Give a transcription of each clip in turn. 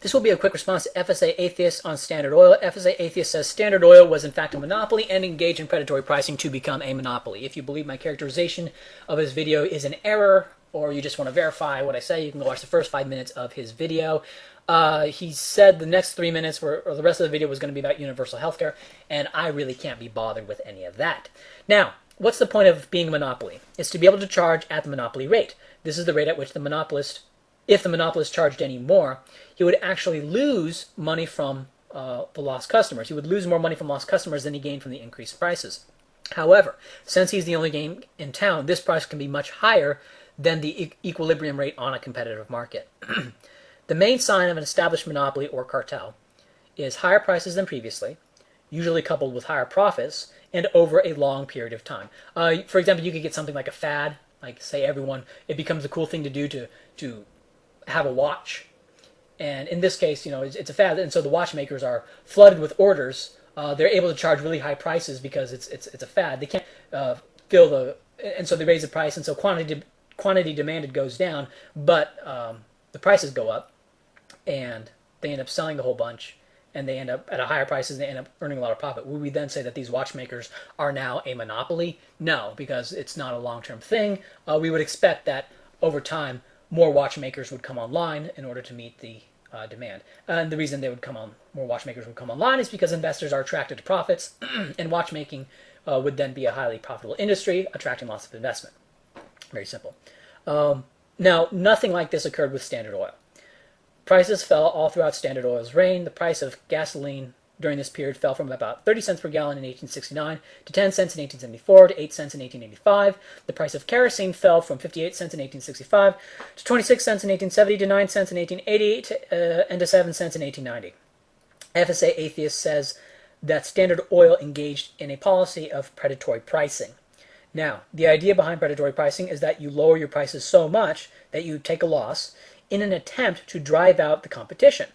This will be a quick response to FSA Atheist on Standard Oil. FSA Atheist says Standard Oil was in fact a monopoly and engaged in predatory pricing to become a monopoly. If you believe my characterization of his video is an error, or you just want to verify what I say, you can go watch the first 5 minutes of his video. He said the next 3 minutes or the rest of the video was going to be about universal healthcare, and I really can't be bothered with any of that. Now, what's the point of being a monopoly? It's to be able to charge at the monopoly rate. This is the rate at which the monopolist, if the monopolist charged any more, he would actually lose money from the lost customers. He would lose more money from lost customers than he gained from the increased prices. However, since he's the only game in town, this price can be much higher than the equilibrium rate on a competitive market. The main sign of an established monopoly or cartel is higher prices than previously, usually coupled with higher profits, and over a long period of time. For example, you could get something like a fad, like say it becomes a cool thing to do to have a watch. And in this case, it's a fad, and so the watchmakers are flooded with orders. They're able to charge really high prices because it's a fad. They can't and so they raise the price, and so quantity demanded goes down, but the prices go up, and they end up selling a whole bunch, and they end up at a higher prices, and they end up earning a lot of profit. Would we then say that these watchmakers are now a monopoly? No, because it's not a long-term thing. We would expect that over time, more watchmakers would come online in order to meet the demand. And the reason more watchmakers would come online is because investors are attracted to profits, and watchmaking would then be a highly profitable industry, attracting lots of investment. Very simple. Now, nothing like this occurred with Standard Oil. Prices fell all throughout Standard Oil's reign. The price of gasoline during this period fell from about 30 cents per gallon in 1869 to 10 cents in 1874 to 8 cents in 1885. The price of kerosene fell from 58 cents in 1865 to 26 cents in 1870 to 9 cents in 1880 and to 7 cents in 1890. FSA Atheist says that Standard Oil engaged in a policy of predatory pricing. Now, the idea behind predatory pricing is that you lower your prices so much that you take a loss in an attempt to drive out the competition,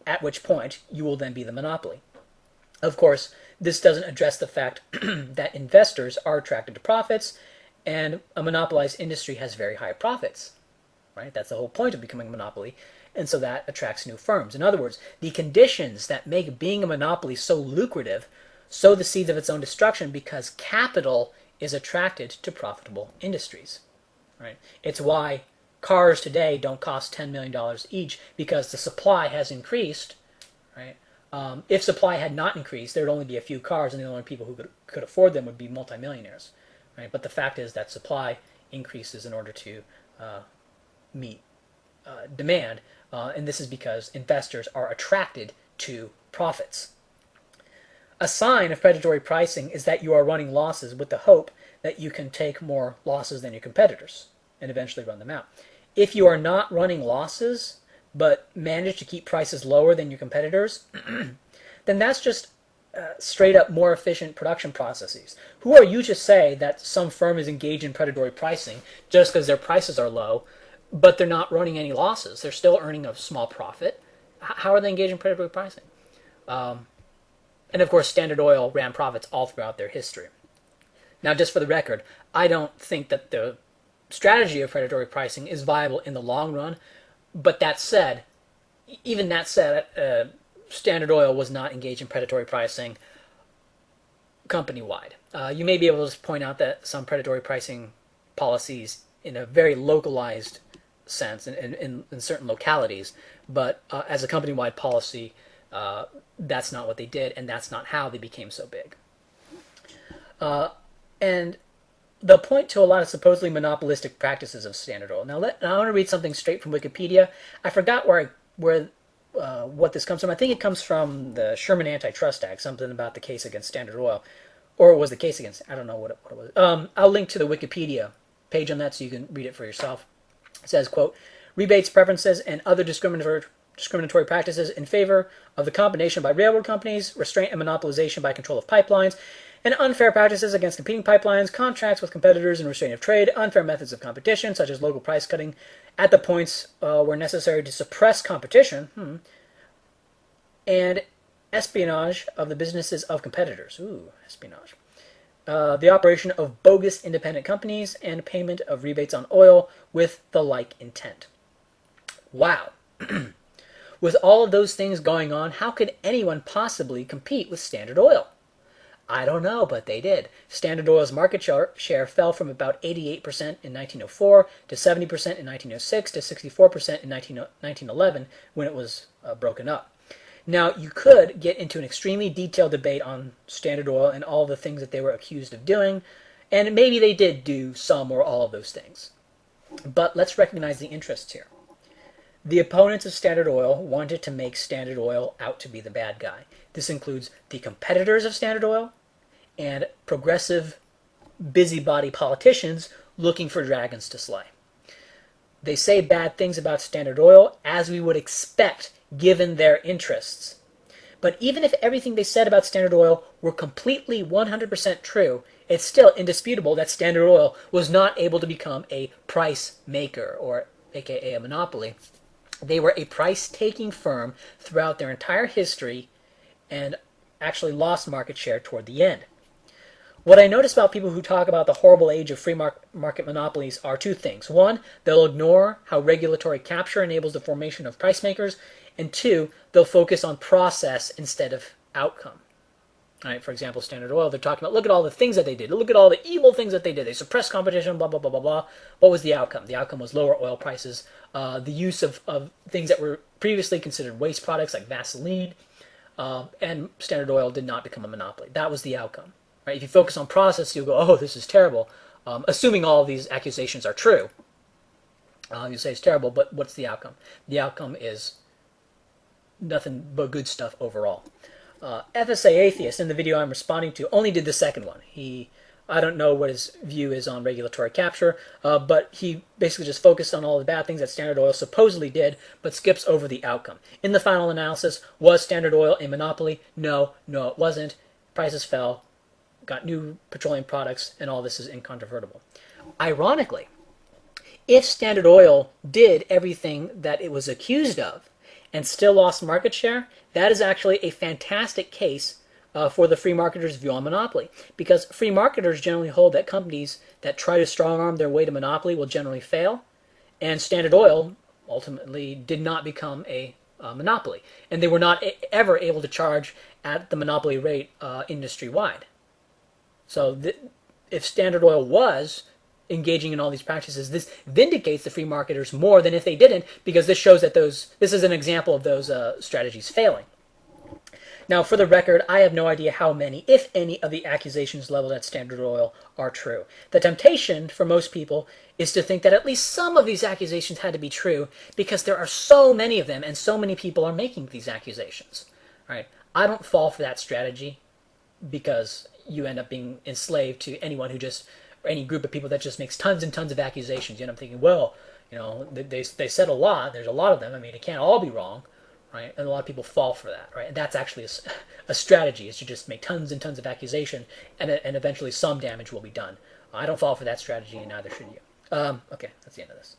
at which point you will then be the monopoly. Of course, this doesn't address the fact that investors are attracted to profits, and a monopolized industry has very high profits. Right? That's the whole point of becoming a monopoly, and so that attracts new firms. In other words, the conditions that make being a monopoly so lucrative sow the seeds of its own destruction because capital is attracted to profitable industries. Right? It's why cars today don't cost $10 million each, because the supply has increased. Right? If supply had not increased, there would only be a few cars, and the only people who could afford them would be multimillionaires. Right? But the fact is that supply increases in order to meet demand, and this is because investors are attracted to profits. A sign of predatory pricing is that you are running losses with the hope that you can take more losses than your competitors and eventually run them out. If you are not running losses but manage to keep prices lower than your competitors, then that's just straight up more efficient production processes. Who are you to say that some firm is engaged in predatory pricing just because their prices are low, but they're not running any losses? They're still earning a small profit. How are they engaged in predatory pricing? And of course, Standard Oil ran profits all throughout their history. Now, just for the record, I don't think that the strategy of predatory pricing is viable in the long run. But that said, Standard Oil was not engaged in predatory pricing company-wide. You may be able to point out that some predatory pricing policies in a very localized sense in certain localities, but as a company-wide policy, that's not what they did, and that's not how they became so big. And they'll point to a lot of supposedly monopolistic practices of Standard Oil. Now, I want to read something straight from Wikipedia. I forgot what this comes from. I think it comes from the Sherman Antitrust Act, something about the case against Standard Oil. Or it was the case against, I don't know what it was. I'll link to the Wikipedia page on that so you can read it for yourself. It says, quote, rebates, preferences, and other discriminatory practices in favor of the combination by railroad companies, restraint and monopolization by control of pipelines, and unfair practices against competing pipelines, contracts with competitors and restraint of trade, unfair methods of competition, such as local price cutting at the points where necessary to suppress competition, and espionage of the businesses of competitors. Ooh, espionage. The operation of bogus independent companies and payment of rebates on oil with the like intent. Wow. With all of those things going on, how could anyone possibly compete with Standard Oil? I don't know, but they did. Standard Oil's market share fell from about 88% in 1904 to 70% in 1906 to 64% in 1911 when it was broken up. Now, you could get into an extremely detailed debate on Standard Oil and all the things that they were accused of doing, and maybe they did do some or all of those things. But let's recognize the interests here. The opponents of Standard Oil wanted to make Standard Oil out to be the bad guy. This includes the competitors of Standard Oil and progressive busybody politicians looking for dragons to slay. They say bad things about Standard Oil, as we would expect given their interests. But even if everything they said about Standard Oil were completely 100% true, it's still indisputable that Standard Oil was not able to become a price maker, or aka a monopoly. They were a price-taking firm throughout their entire history and actually lost market share toward the end. What I notice about people who talk about the horrible age of free market monopolies are two things. One, they'll ignore how regulatory capture enables the formation of price makers, and two, they'll focus on process instead of outcome. All right, for example, Standard Oil, they're talking about, look at all the things that they did. Look at all the evil things that they did. They suppressed competition, blah, blah, blah, blah, blah. What was the outcome? The outcome was lower oil prices, the use of things that were previously considered waste products like Vaseline, and Standard Oil did not become a monopoly. That was the outcome. Right? If you focus on process, you'll go, oh, this is terrible. Assuming all of these accusations are true, you say it's terrible, but what's the outcome? The outcome is nothing but good stuff overall. FSAathe1st, in the video I'm responding to, only did the second one. I don't know what his view is on regulatory capture, but he basically just focused on all the bad things that Standard Oil supposedly did, but skips over the outcome. In the final analysis, was Standard Oil a monopoly? No, it wasn't. Prices fell, got new petroleum products, and all this is incontrovertible. Ironically, if Standard Oil did everything that it was accused of and still lost market share, that is actually a fantastic case for the free marketers' view on monopoly, because free marketers generally hold that companies that try to strong-arm their way to monopoly will generally fail, and Standard Oil ultimately did not become a monopoly, and they were not ever able to charge at the monopoly rate industry-wide. So if Standard Oil was engaging in all these practices, this vindicates the free marketers more than if they didn't, because this shows that this is an example of those strategies failing. Now, for the record, I have no idea how many, if any, of the accusations leveled at Standard Oil are true. The temptation for most people is to think that at least some of these accusations had to be true because there are so many of them and so many people are making these accusations. Right? I don't fall for that strategy because you end up being enslaved to anyone who just, or any group of people that just makes tons and tons of accusations. You end up thinking, well, you know, they said a lot. There's a lot of them. I mean, it can't all be wrong. Right? And a lot of people fall for that, right? And that's actually a strategy, is to just make tons and tons of accusation, and eventually some damage will be done. I don't fall for that strategy, and neither should you. Okay, that's the end of this.